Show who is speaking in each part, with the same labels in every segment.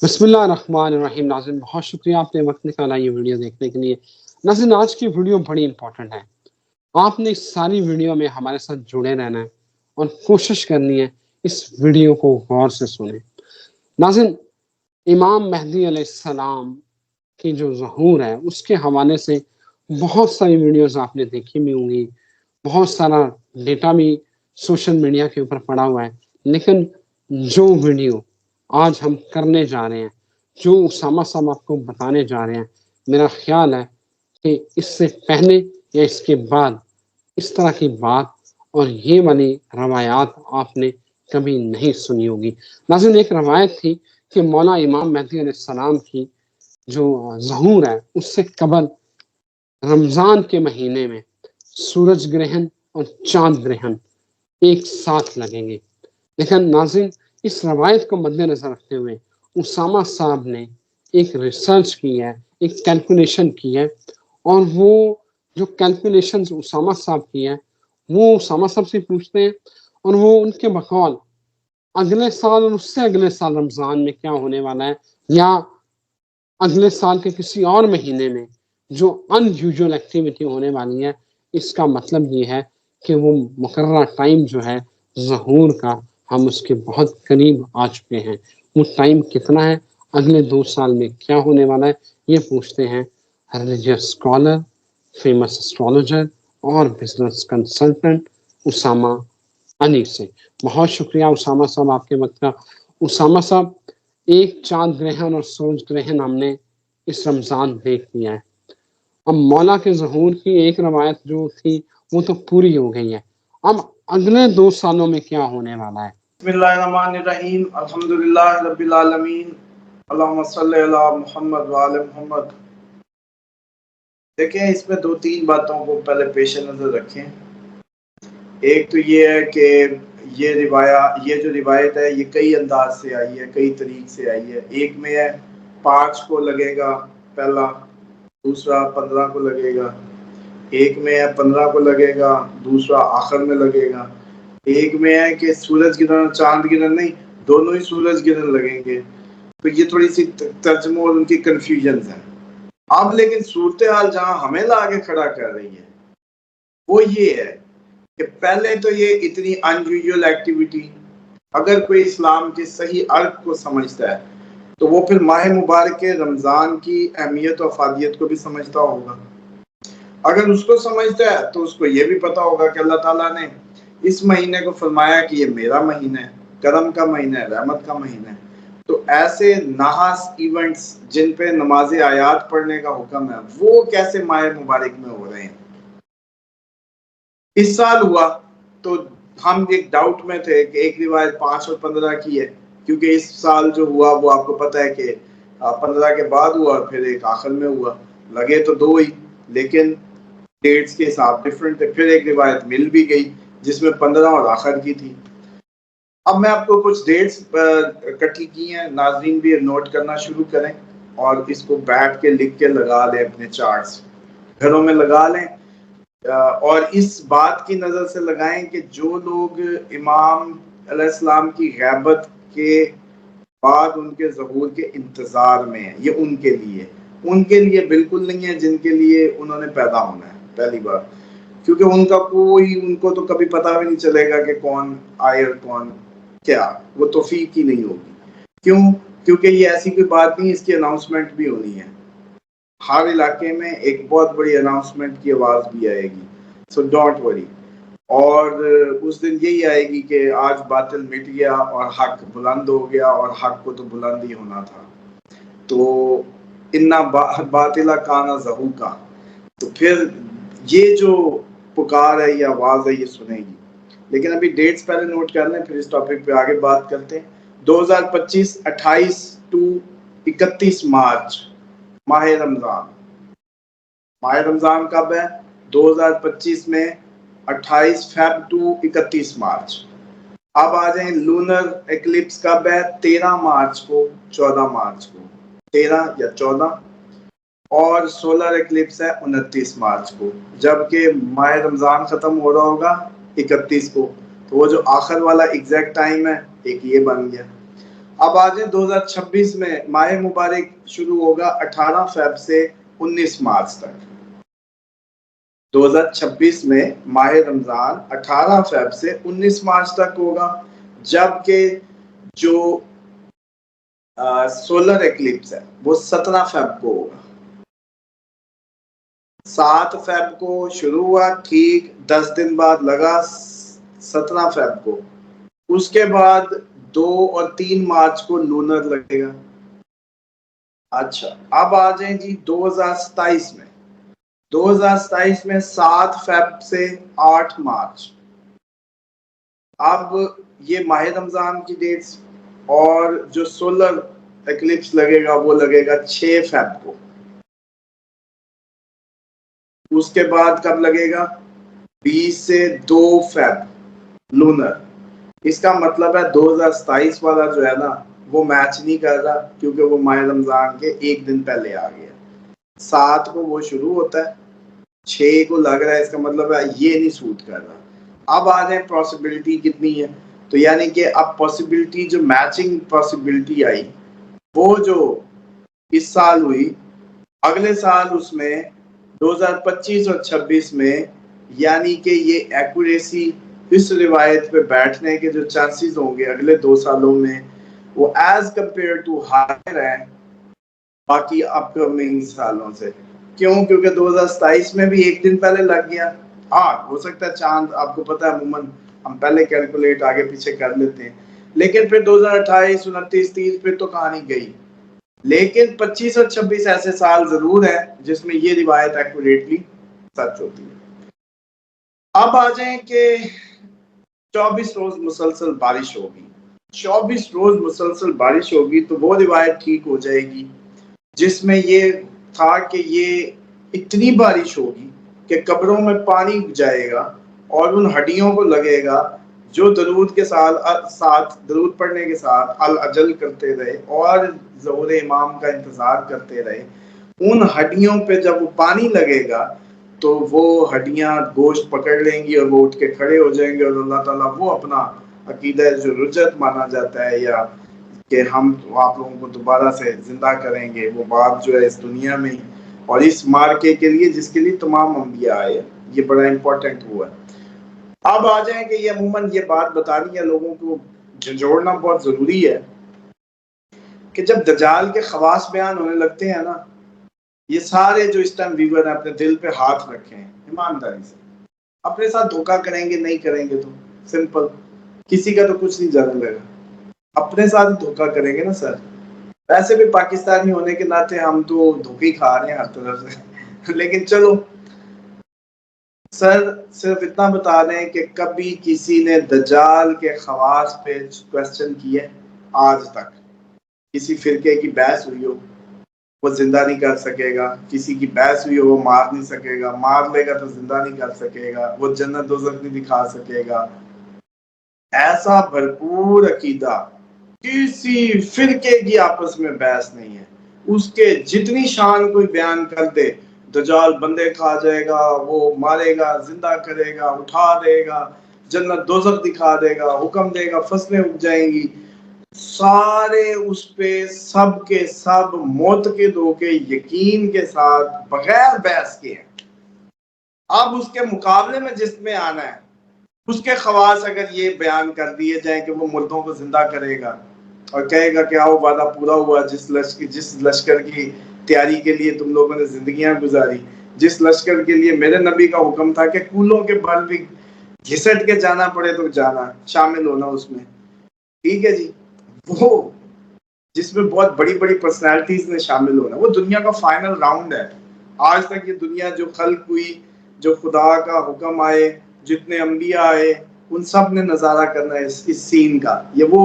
Speaker 1: بسم اللہ الرحمن الرحیم۔ ناظرین بہت شکریہ آپ نے وقت نکالا یہ ویڈیو دیکھنے کے لیے۔ ناظرین آج کی ویڈیو بڑی امپورٹنٹ ہے، آپ نے اس ساری ویڈیو میں ہمارے ساتھ جڑے رہنا ہے اور کوشش کرنی ہے اس ویڈیو کو غور سے سنیں۔ ناظرین امام مہدی علیہ السلام کی جو ظہور ہے اس کے حوالے سے بہت ساری ویڈیوز آپ نے دیکھی بھی ہوں گی، بہت سارا ڈیٹا بھی سوشل میڈیا کے اوپر پڑا ہوا ہے، لیکن جو ویڈیو آج ہم کرنے جا رہے ہیں، جو اسامہ صاحب آپ کو بتانے جا رہے ہیں، میرا خیال ہے کہ اس سے پہلے یا اس کے بعد اس طرح کی بات اور یہ والی روایات آپ نے کبھی نہیں سنی ہوگی۔ ناظرین ایک روایت تھی کہ مولا امام مہدی علیہ السلام کی جو ظہور ہے اس سے قبل رمضان کے مہینے میں سورج گرہن اور چاند گرہن ایک ساتھ لگیں گے۔ لیکن ناظرین اس روایت کو مد نظر رکھتے ہوئے اسامہ صاحب نے ایک ریسرچ کی ہے، ایک کیلکولیشن کی ہے، اور وہ جو کیلکولیشن اسامہ صاحب کی ہے وہ اسامہ صاحب سے پوچھتے ہیں، اور وہ ان کے بقول اگلے سال اور اس سے اگلے سال رمضان میں کیا ہونے والا ہے، یا اگلے سال کے کسی اور مہینے میں جو ان یوزول ایکٹیویٹی ہونے والی ہے، اس کا مطلب یہ ہے کہ وہ مقررہ ٹائم جو ہے ظہور کا ہم اس کے بہت قریب آ چکے ہیں۔ وہ ٹائم کتنا ہے، اگلے 2 سال میں کیا ہونے والا ہے، یہ پوچھتے ہیں ریلیجیس اسکالر، فیمس اسٹرالوجر اور بزنس کنسلٹنٹ اسامہ علی سے۔ بہت شکریہ اسامہ صاحب آپ کے وقت کا۔ اسامہ صاحب ایک چاند گرہن اور سورج گرہن ہم نے اس رمضان دیکھ لیا ہے، اب مولا کے ظہور کی ایک روایت جو تھی وہ تو پوری ہو گئی ہے، اب اگلے 2 سالوں میں کیا ہونے والا ہے۔
Speaker 2: بسم اللہ الرحمن الرحیم، الحمدللہ رب العالمین، اللہم صلی علی محمد وآل محمد۔ دیکھیں اس میں 2-3 باتوں کو پہلے پیش نظر رکھیں۔ ایک تو یہ ہے کہ یہ جو روایت ہے یہ کئی انداز سے آئی ہے، کئی طریق سے آئی ہے۔ ایک میں ہے 5 کو لگے گا پہلا، دوسرا 15 کو لگے گا، ایک میں ہے 15 کو لگے گا، دوسرا آخر میں لگے گا، ایک میں ہے کہ سورج گرہن اور چاند گرہن نہیں، دونوں ہی سورج گرہن لگیں گے۔ تو یہ تھوڑی سی ترجمہ اور ان کی کنفیوژنز ہیں۔ اب لیکن صورتحال جہاں ہمیں لا کے کھڑا کر رہی ہے وہ یہ ہے کہ پہلے تو یہ اتنی انیوژل ایکٹیویٹی، اگر کوئی اسلام کے صحیح ارک کو سمجھتا ہے تو وہ پھر ماہ مبارک رمضان کی اہمیت و افادیت کو بھی سمجھتا ہوگا۔ اگر اس کو سمجھتا ہے تو اس کو یہ بھی پتا ہوگا کہ اللہ تعالیٰ نے اس مہینے کو فرمایا کہ یہ میرا مہینہ ہے، کرم کا مہینہ ہے، رحمت کا مہینہ ہے۔ تو ایسے ناحس ایونٹس جن پہ نماز آیات پڑھنے کا حکم ہے وہ کیسے ماہ مبارک میں ہو رہے ہیں؟ اس سال ہوا تو ہم ایک ڈاؤٹ میں تھے کہ ایک روایت 5 اور 15 کی ہے، کیونکہ اس سال جو ہوا وہ آپ کو پتہ ہے کہ 15 کے بعد ہوا اور پھر ایک آخر میں ہوا، لگے تو 2 ہی لیکن ڈیٹس کے حساب ڈفرنٹ تھے۔ پھر ایک روایت مل بھی گئی جس میں 15 اور آخر کی تھی۔ اب میں آپ کو کچھ ڈیٹس اکٹھی کی ہیں، ناظرین بھی نوٹ کرنا شروع کریں اور اس کو بیٹھ کے لکھ کے لگا لیں، اپنے چارٹس گھروں میں لگا لیں، اور اس بات کی نظر سے لگائیں کہ جو لوگ امام علیہ السلام کی غیبت کے بعد ان کے ظہور کے انتظار میں ہیں، یہ ان کے لیے بالکل نہیں ہے جن کے لیے انہوں نے پیدا ہونا ہے پہلی بار، کیونکہ ان کو تو کبھی پتہ بھی نہیں چلے گا کہ کون آئے اور کون کیا، وہ توفیق ہی نہیں ہوگی۔ کیوں؟ کیونکہ یہ ایسی کوئی بات نہیں، اس کی اناؤنسمنٹ بھی ہونی ہے، ہر علاقے میں ایک بہت بڑی اناؤنسمنٹ کی آواز بھی آئے گی، سو ڈونٹ وری۔ اور اس دن یہی آئے گی کہ آج باطل مٹ گیا اور حق بلند ہو گیا، اور حق کو تو بلند ہی ہونا تھا۔ تو انا باطلا کانا زہوقا، تو پھر یہ جو پکار ہے یہ آواز ہے یہ سنے گی۔ لیکن ابھی ڈیٹس پہلے نوٹ کر لیں، پھر اس ٹاپک پہ آگے بات کرتے ہیں۔ 2025 28 to 31 مارچ ماہ رمضان۔ ماہ رمضان کب ہے؟ 2025 میں 28 فیب ٹو 31 مارچ۔ اب آ جائیں لونر ایکلپس کب ہے؟ 13 مارچ کو، 14 مارچ کو، 13 یا 14، اور سولر ایکلپس ہے 29 مارچ کو، جبکہ ماہ رمضان ختم ہو رہا ہوگا 31 کو، تو وہ جو آخر والا ایگزیکٹ ٹائم ہے ایک یہ بن گیا۔ اب آ جائیں 2026 میں ماہ مبارک شروع ہوگا 18 فیب سے 19 مارچ تک. 2026 میں ماہ رمضان 18 فیب سے 19 مارچ تک ہوگا، جبکہ جو سولر ایکلپس ہے وہ 17 فیب کو ہوگا. 7 فیب کو شروع ہوا، ٹھیک 10 دن بعد لگا 17 فیب کو. اس کے بعد 2 اور 3 مارچ کو لونر لگے گا. اچھا اب آ جائیں جی 2027 میں. 2027 میں 7 فیب سے 8 مارچ. اب یہ ماہ رمضان کی ڈیٹس، اور جو سولر ایکلپس لگے گا وہ لگے گا 6 فیب کو. اس کے بعد کب لگے گا؟ 20 سے 2 فیب لونر. اس کا مطلب ہے 2027 والا جو ہے نا وہ میچ نہیں کر رہا، کیونکہ وہ ماہ رمضان کے ایک دن پہلے آ گیا. 7 کو وہ شروع ہوتا ہے، 6 کو لگ رہا ہے، اس کا مطلب ہے یہ نہیں سوٹ کر رہا. اب آ جائیں پاسبلٹی کتنی ہے، تو یعنی کہ اب پاسبلٹی جو میچنگ پاسبلٹی آئی وہ جو اس سال ہوئی، اگلے سال اس میں 2025 اور 26 میں، یعنی کہ یہ ایکوریسی اس روایت پہ بیٹھنے کے جو چانسز ہوں گے اگلے 2 سالوں میں وہ ایز کمپیئر ٹو ہائر ہیں باقی اپ کمنگ سالوں سے. کیوں؟ کیونکہ 2027 میں بھی ایک دن پہلے لگ گیا. ہاں ہو سکتا ہے چاند، آپ کو پتا ہے عموماً ہم پہلے کیلکولیٹ آگے پیچھے کر لیتے ہیں، لیکن پھر 2028 29 30 پھر تو کہانی گئی. لیکن 25 اور 26 ایسے سال ضرور ہیں جس میں یہ روایت ایکوریٹلی سچ ہوتی ہے. اب آ جائیں کہ 24 روز مسلسل بارش ہوگی. 24 روز مسلسل بارش ہوگی تو وہ روایت ٹھیک ہو جائے گی جس میں یہ تھا کہ یہ اتنی بارش ہوگی کہ قبروں میں پانی جائے گا اور ان ہڈیوں کو لگے گا جو درود کے ساتھ درود پڑھنے کے ساتھ الاجل کرتے رہے اور ظہور امام کا انتظار کرتے رہے. ان ہڈیوں پہ جب وہ پانی لگے گا تو وہ ہڈیاں گوشت پکڑ لیں گی اور وہ اٹھ کے کھڑے ہو جائیں گے، اور اللہ تعالیٰ وہ اپنا عقیدہ جو رجت مانا جاتا ہے یا کہ ہم آپ لوگوں کو دوبارہ سے زندہ کریں گے، وہ بات جو ہے اس دنیا میں اور اس مارکے کے لیے جس کے لیے تمام انبیاء آئے، یہ بڑا امپورٹنٹ ہوا ہے. اب آ جائیں کہ یہ عموماً یہ بات بتانی ہے لوگوں کو جھنجھوڑنا بہت ضروری ہے کہ جب دجال کے خواص بیان ہونے لگتے ہیں نا، یہ سارے جو اس ٹائم ویور ہیں اپنے دل پہ ہاتھ رکھیں ایمانداری سے. اپنے ساتھ دھوکہ کریں گے نہیں کریں گے تو سمپل، کسی کا تو کچھ نہیں جانے لگا. اپنے ساتھ دھوکہ کریں گے نا سر. ویسے بھی پاکستانی ہونے کے ناطے ہم تو دھوکے کھا رہے ہیں ہر طرف سے لیکن چلو سر صرف اتنا بتا دیں کہ کبھی کسی نے دجال کے خواص پہ کوسچن کیے آج تک؟ کسی فرقے کی بحث ہوئی ہو وہ زندہ نہیں کر سکے گا، کسی کی بحث ہوئی ہو وہ مار نہیں سکے گا، مار لے گا تو زندہ نہیں کر سکے گا، وہ جنت دوزخ نہیں دکھا سکے گا. ایسا بھرپور عقیدہ کسی فرقے کی آپس میں بحث نہیں ہے. اس کے جتنی شان کوئی بیان کر دے، دجال بندے کھا جائے گا، وہ مارے گا، زندہ کرے گا، اٹھا دے گا، جنت دوزخ دکھا دے گا، حکم دے گا، فصلیں اگ جائیں گی، سارے اس پہ سب کے سب معتقد ہو کے یقین کے ساتھ بغیر بحث کے ہیں. اب اس کے مقابلے میں جس میں آنا ہے اس کے خواص اگر یہ بیان کر دیے جائیں کہ وہ مردوں کو زندہ کرے گا اور کہے گا کہ آؤ وعدہ پورا ہوا، جس لشکر کی تیاری کے لیے تم لوگوں نے زندگیاں گزاری، جس لشکر کے لیے میرے نبی کا حکم تھا کہ کولوں کے بل بھی گھسٹ کے جانا پڑے تو جانا، شامل ہونا اس میں. ٹھیک ہے جی، وہ جس میں بہت بڑی بڑی پرسنالٹیز نے شامل ہونا، وہ دنیا کا فائنل راؤنڈ ہے. آج تک یہ دنیا جو خلق ہوئی، جو خدا کا حکم آئے، جتنے انبیاء آئے، ان سب نے نظارہ کرنا ہے اس سین کا، یہ وہ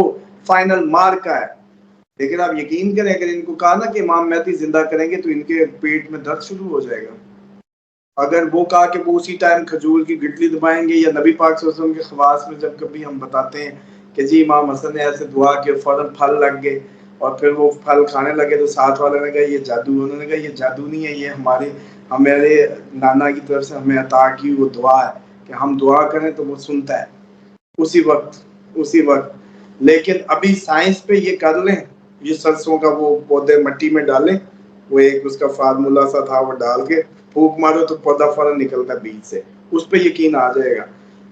Speaker 2: فائنل مارکا ہے. لیکن آپ یقین کریں اگر ان کو کہا نا کہ امام مہدی زندہ کریں گے تو ان کے پیٹ میں درد شروع ہو جائے گا. اگر وہ کہا کہ وہ اسی ٹائم کھجور کی گٹلی دبائیں گے، یا نبی پاک صلی اللہ علیہ وسلم کے خواص میں جب کبھی ہم بتاتے ہیں کہ جی امام حسن نے ایسے دعا کہ فوراً پھل لگ گئے اور پھر وہ پھل کھانے لگے تو ساتھ والے نے کہا یہ جادو، انہوں نے کہا یہ جادو نہیں ہے، یہ ہمارے نانا کی طرف سے ہمیں عطا کی وہ دعا ہے کہ ہم دعا کریں تو وہ سنتا ہے. اسی وقت لیکن ابھی سائنس پہ یہ کر لیں، یہ سرسوں کا وہ پودے مٹی میں ڈالیں، وہ ایک اس کا فارمولا سا تھا، وہ ڈال کے پھونک مارو تو پودا فوراً نکلتا ہے بیج سے، اس پہ یقین آ جائے گا۔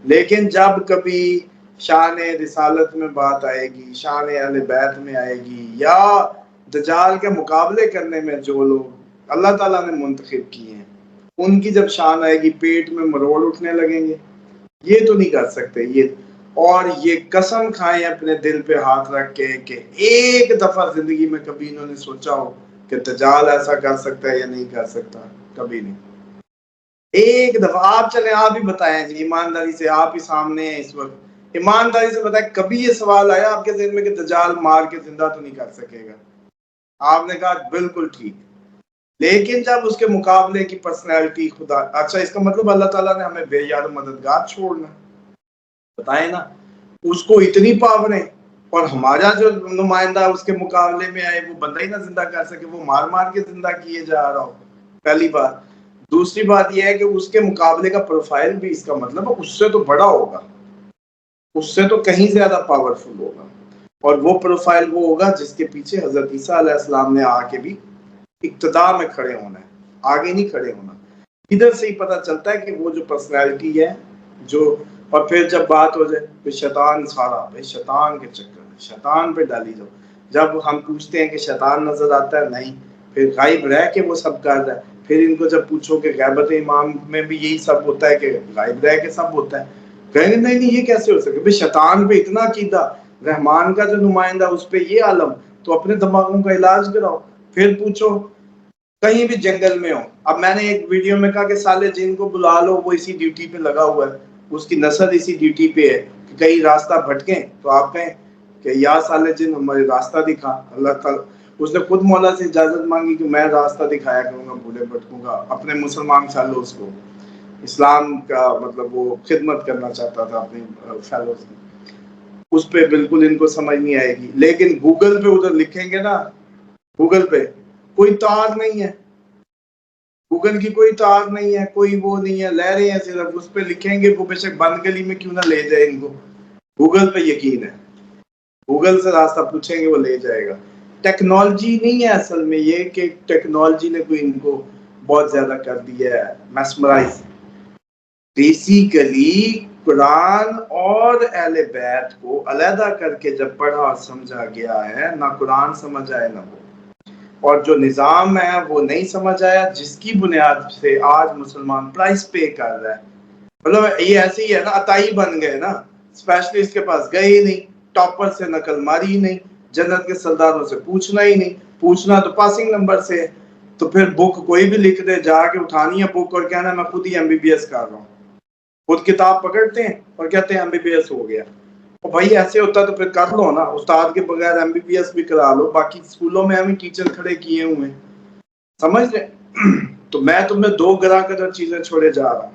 Speaker 2: لیکن جب کبھی شان رسالت میں بات آئے گی، شان اہل بیت میں آئے گی، یا دجال کے مقابلے کرنے میں جو لوگ اللہ تعالیٰ نے منتخب کیے ہیں ان کی جب شان آئے گی، پیٹ میں مروڑ اٹھنے لگیں گے، یہ تو نہیں کر سکتے یہ۔ اور یہ قسم کھائیں اپنے دل پہ ہاتھ رکھ کے کہ ایک دفعہ زندگی میں کبھی انہوں نے سوچا ہو کہ دجال ایسا کر سکتا ہے یا نہیں کر سکتا، کبھی نہیں۔ ایک دفعہ آپ چلیں، آپ ہی بتائیں جی ایمانداری سے، آپ ہی سامنے ہیں اس وقت، ایمانداری سے بتائیں کبھی یہ سوال آیا آپ کے ذہن میں کہ دجال مار کے زندہ تو نہیں کر سکے گا؟ آپ نے کہا بالکل ٹھیک۔ لیکن جب اس کے مقابلے کی پرسنالٹی خدا، اچھا اس کا مطلب اللہ تعالیٰ نے ہمیں بے یار مددگار چھوڑنا، بتائیں نا، اس کو اتنی پاوریں، اور ہمارا جو نمائندہ اس کے مقابلے میں آئے وہ بندہ ہی نہ زندہ کر سکے، وہ مار مار کے زندہ کیے جا رہا ہو، پہلی بات۔ دوسری بات یہ ہے کہ اس کے مقابلے کا پروفائل بھی، اس کا مطلب اس سے تو بڑا ہوگا، اس سے تو کہیں زیادہ پاورفل ہوگا، اور وہ پروفائل وہ ہوگا جس کے پیچھے حضرت عیسیٰ علیہ السلام نے آ کے بھی اقتدا میں کھڑے ہونا ہے، آگے نہیں کھڑے ہونا۔ ادھر سے ہی پتہ چلتا ہے کہ وہ جو پرسنالٹی ہے جو، اور پھر جب بات ہو جائے تو شیطان سارا، بھائی شیطان کے چکر میں شیطان پہ ڈالی جاؤ۔ جب ہم پوچھتے ہیں کہ شیطان نظر آتا ہے، نہیں، پھر غائب رہ کے وہ سب کر رہا ہے۔ پھر ان کو جب پوچھو کہ غیبت امام میں بھی یہی سب ہوتا ہے کہ غائب رہ کے سب ہوتا ہے، کہیں گے نہیں نہیں یہ کیسے ہو سکے، بھائی شیطان پہ اتنا عقیدہ، رحمان کا جو نمائندہ اس پہ یہ عالم، تو اپنے دماغوں کا علاج کراؤ۔ پھر پوچھو کہیں بھی جنگل میں ہو، اب میں نے ایک ویڈیو میں کہا کہ سالے جن کو بلا لو، وہ اسی ڈیوٹی پہ لگا ہوا ہے، اس کی نسل اسی ڈیوٹی پہ ہے کہ کہیں راستہ بھٹکیں تو آپ کہیں کہ یا سالے جن ہمارے راستہ دکھا۔ اللہ تعالیٰ اس نے خود مولا سے اجازت مانگی کہ میں راستہ دکھایا کروں گا، بھولے بھٹکوں گا، اپنے مسلمان فیلوز کو، اسلام کا مطلب وہ خدمت کرنا چاہتا تھا اپنے فیلوز کی، اس پہ بالکل ان کو سمجھ نہیں آئے گی۔ لیکن گوگل پہ ادھر لکھیں گے نا، گوگل پہ کوئی تار نہیں ہے، گوگل کی کوئی تار نہیں ہے، کوئی وہ نہیں ہے، لے رہے ہیں صرف اس پہ لکھیں گے، وہ بے شک بند گلی میں کیوں نہ لے جائے ان کو، گوگل پہ یقین ہے، گوگل سے راستہ پوچھیں گے وہ لے جائے گا۔ ٹیکنالوجی نہیں ہے اصل میں یہ کہ ٹیکنالوجی نے کوئی ان کو بہت زیادہ کر دیا ہے میسمرائز، بیسیکلی قرآن اور اہل بیت کو علیحدہ کر کے جب پڑھا اور سمجھا گیا ہے، نہ قرآن سمجھ آئے نہ وہ، اور جو نظام ہے وہ نہیں سمجھ آیا، جس کی بنیاد سے آج مسلمان پرائس پے کر رہا ہے۔ مطلب یہ ایسے ہی ہے نا، عطائی بن گئے نا، اسپیشلسٹ کے پاس گئے ہی نہیں، ٹاپر سے نقل ماری ہی نہیں، جنت کے سرداروں سے پوچھنا ہی نہیں، پوچھنا تو پاسنگ نمبر سے، تو پھر بک کوئی بھی لکھ دے، جا کے اٹھانی ہے بک اور کہنا میں خود ہی ایم بی بی ایس کر رہا ہوں، خود کتاب پکڑتے ہیں اور کہتے ہیں ایم بی بی ایس ہو گیا۔ بھائی ایسے ہوتا تو پھر کر لو نا، استاد کے بغیر ایم بی بی ایس بھی کرا لو، باقی اسکولوں میں ہمیں ٹیچر کھڑے کیے ہوئے ہیں، سمجھ لیں۔ تو میں تمہیں دو گراں قدر چیزیں چھوڑے جا رہا ہوں،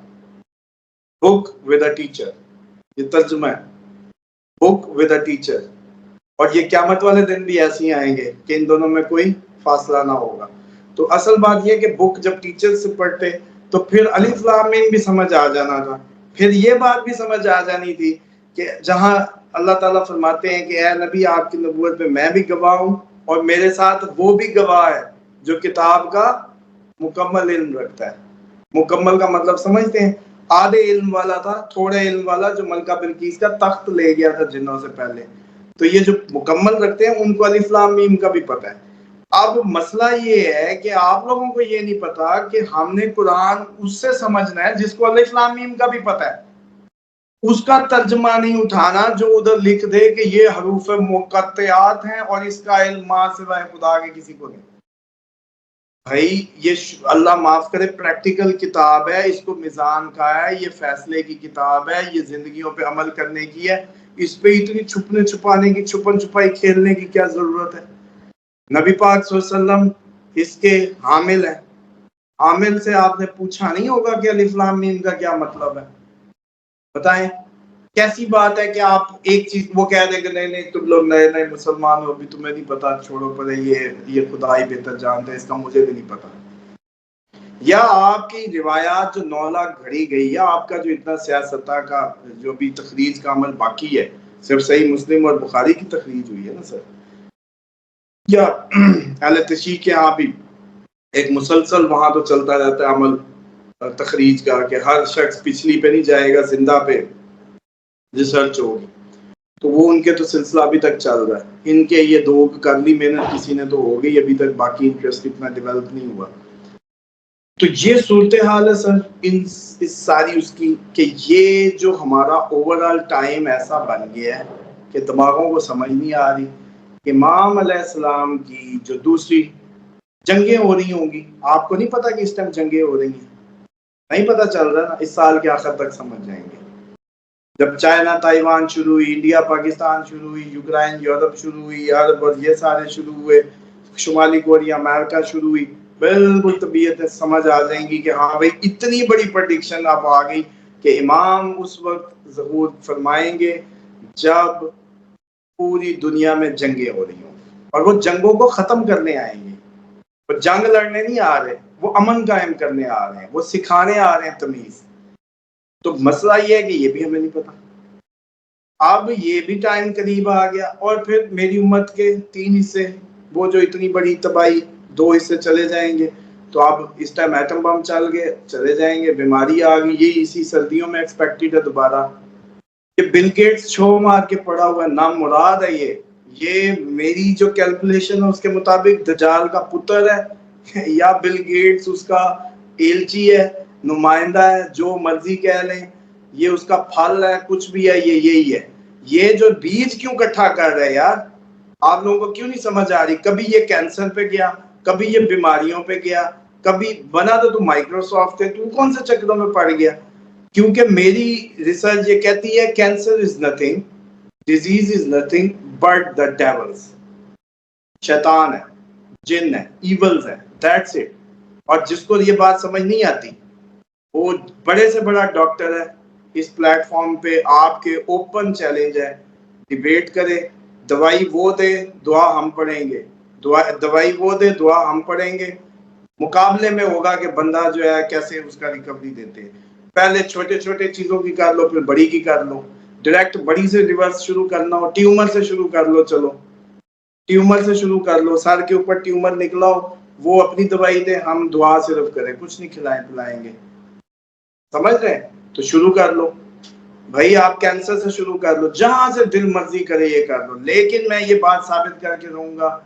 Speaker 2: بک ود اے ٹیچر، یہ ترجمہ ہے، بک ود اے ٹیچر، اور یہ قیامت والے دن بھی ایسے ہی آئیں گے کہ ان دونوں میں کوئی فاصلہ نہ ہوگا۔ تو اصل بات یہ کہ بک جب ٹیچر سے پڑھتے تو پھر الف لام میم بھی سمجھ آ جانا تھا، پھر یہ بات بھی سمجھ آ جانی تھی کہ جہاں اللہ تعالیٰ فرماتے ہیں کہ اے نبی آپ کی نبوت پہ میں بھی گواہ ہوں اور میرے ساتھ وہ بھی گواہ ہے جو کتاب کا مکمل علم رکھتا ہے۔ مکمل کا مطلب سمجھتے ہیں؟ آدھے علم والا تھا، تھوڑے علم والا، جو ملکہ بلقیس کا تخت لے گیا تھا جنوں سے پہلے، تو یہ جو مکمل رکھتے ہیں ان کو الف لام میم کا بھی پتہ ہے۔ اب مسئلہ یہ ہے کہ آپ لوگوں کو یہ نہیں پتا کہ ہم نے قرآن اس سے سمجھنا ہے جس کو الف لام میم کا بھی پتہ ہے، اس کا ترجمہ نہیں اٹھانا جو ادھر لکھ دے کہ یہ حروف مقطعات ہیں اور اس کا علم ماں سوائے خدا کے کسی کو نہیں۔ بھائی یہ اللہ معاف کرے پریکٹیکل کتاب ہے، اس کو میزان کا ہے، یہ فیصلے کی کتاب ہے، یہ زندگیوں پہ عمل کرنے کی ہے، اس پہ اتنی چھپنے چھپانے کی، چھپن چھپائی کھیلنے کی کیا ضرورت ہے؟ نبی پاک صلی اللہ علیہ وسلم اس کے حامل ہیں، حامل سے آپ نے پوچھا نہیں ہوگا کہ الف لام میم کا کیا مطلب ہے؟ بتائیں کیسی بات ہے کہ آپ ایک چیز وہ کہہ دیں کہ نہیں نہیں تم لوگ نئے نئے مسلمان ہو، ابھی تمہیں نہیں پتا، چھوڑو پڑے، یہ خدا ہی بہتر جانتے ہیں، اس کا مجھے بھی نہیں پتا۔ یا آپ کی روایات جو 9 لاکھ گھڑی گئی، یا آپ کا جو اتنا سیاستہ کا جو بھی تخریج کا عمل باقی ہے، صرف صحیح مسلم اور بخاری کی تخریج ہوئی ہے نا سر. یا اہل تشیع کے ہاں بھی ایک مسلسل وہاں تو چلتا رہتا ہے عمل تخریج کا کہ ہر شخص پچھلی پہ نہیں جائے گا، زندہ پہ ریسرچ ہوگی. تو وہ ان کے تو سلسلہ ابھی تک چل رہا ہے. ان کے یہ 2 کر لی محنت کسی نے تو ہو گئی ابھی تک، باقی انٹرسٹ اتنا ڈیولپ نہیں ہوا. تو یہ صورتحال ہے سر اس ساری اس کی کہ یہ جو ہمارا اوور آل ٹائم ایسا بن گیا ہے کہ دماغوں کو سمجھ نہیں آ رہی. امام علیہ السلام کی جو دوسری جنگیں ہو رہی ہوں گی، آپ کو نہیں پتا کہ اس ٹائم جنگیں ہو رہی ہیں؟ نہیں پتا چل رہا نا؟ اس سال کے آخر تک سمجھ جائیں گے. جب چائنا تائیوان شروع ہوئی، انڈیا پاکستان شروع ہوئی، یوکرائن یورپ شروع ہوئی، عرب اور یہ سارے شروع ہوئے، شمالی کوریا امریکہ شروع ہوئی، بالکل طبیعتیں سمجھ آ جائیں گی کہ ہاں بھائی اتنی بڑی پریڈکشن اب آ گئی کہ امام اس وقت ظہور فرمائیں گے جب پوری دنیا میں جنگیں ہو رہی ہوں، اور وہ جنگوں کو ختم کرنے آئیں گے. وہ جنگ لڑنے نہیں آ رہے، وہ امن قائم کرنے آ رہے ہیں، وہ سکھانے آ رہے ہیں تمیز. تو مسئلہ یہ ہے کہ یہ بھی ہمیں نہیں پتا. اب یہ بھی ٹائم قریب آ گیا، اور پھر میری امت کے 3 حصے، وہ جو اتنی بڑی تباہی 2 حصے چلے جائیں گے. تو اب اس ٹائم ایٹم بم چلے جائیں گے، بیماری آ گئی، یہ اسی سردیوں میں ایکسپیکٹڈ ہے دوبارہ. یہ بل گیٹس چھو مار کے پڑا ہوا ہے، نام مراد ہے. یہ میری جو کیلکولیشن ہے اس کے مطابق دجال کا پتر ہے یا بل گیٹس اس کا ایلچی ہے، نمائندہ ہے، جو مرضی کہہ لیں. یہ اس کا پھل ہے، کچھ بھی ہے، یہ یہی ہے. یہ جو بیج کیوں اکٹھا کر رہے ہیں یار، آپ لوگوں کو کیوں نہیں سمجھ آ رہی؟ کبھی یہ کینسر پہ گیا، کبھی یہ بیماریوں پہ گیا، کبھی بنا تو مائکروسافٹ ہے، تو کون سے چکروں میں پڑ گیا؟ کیونکہ میری ریسرچ یہ کہتی ہے cancer is nothing, disease is nothing but the devil's. شیطان ہے، جن ہے، ایولز ہے، دیٹس اٹ. اور جس کو یہ بات سمجھ نہیں آتی وہ بڑے سے بڑا ڈاکٹر ہے. اس پلیٹ فارم پہ آپ کے اوپن چیلنج ہے، ڈیبیٹ کرے. دوائی وہ دے، دعا ہم پڑھیں گے. دوائی وہ دے، دعا ہم پڑھیں گے. مقابلے میں ہوگا کہ بندہ جو ہے کیسے اس کا ریکوری دیتے ہیں. پہلے چھوٹے چھوٹے چیزوں کی کر لو، پھر بڑی کی کر لو. ڈائریکٹ بڑی سے ریورس شروع کرنا ہو، ٹیومر سے شروع کر لو. چلو ٹیومر سے شروع کر لو، سر کے اوپر ٹیومر نکلا ہو، وہ اپنی دوائی دے، ہم دعا صرف کریں، کچھ نہیں کھلائیں پلائیں گے. سمجھ رہے ہیں؟ تو شروع کر لو بھائی. آپ کینسر سے شروع کر لو، جہاں سے دل مرضی کرے یہ کر لو. لیکن میں یہ بات ثابت کر کے رہوں گا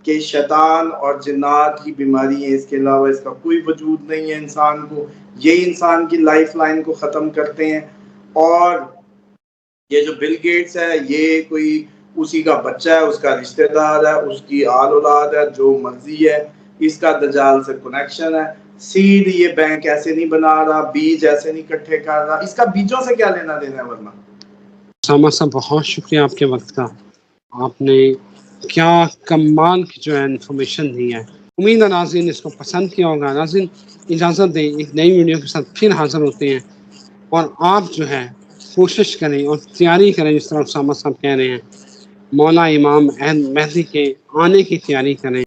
Speaker 2: کہ شیطان اور جنات کی بیماری ہے، اس کے علاوہ اس کا کوئی وجود نہیں ہے انسان کو. یہی انسان کی لائف لائن کو ختم کرتے ہیں. اور یہ جو بل گیٹس ہے، یہ کوئی اسی کا بچہ ہے، اس کا رشتہ دار ہے، اس کی آل اولاد ہے، جو مرضی ہے. اس کا دجال سے کنیکشن ہے. سیڈ یہ بینک ایسے نہیں بنا رہا، بیج ایسے نہیں اکٹھے کر رہا. اس کا بیجوں سے کیا لینا دینا ہے ورنہ.
Speaker 1: اسامہ صاحب بہت شکریہ آپ کے وقت کا. آپ نے کیا کمال کی جو ہے انفارمیشن دی ہے. امید ہے ناظرین اس کو پسند کیا ہوگا. ناظرین اجازت دیں، ایک نئی ویڈیو کے ساتھ پھر حاضر ہوتے ہیں. اور آپ جو ہے کوشش کریں اور تیاری کریں، جس طرح اسامہ صاحب کہہ رہے ہیں، مولا امام مہدی کے آنے کی تیاری کریں.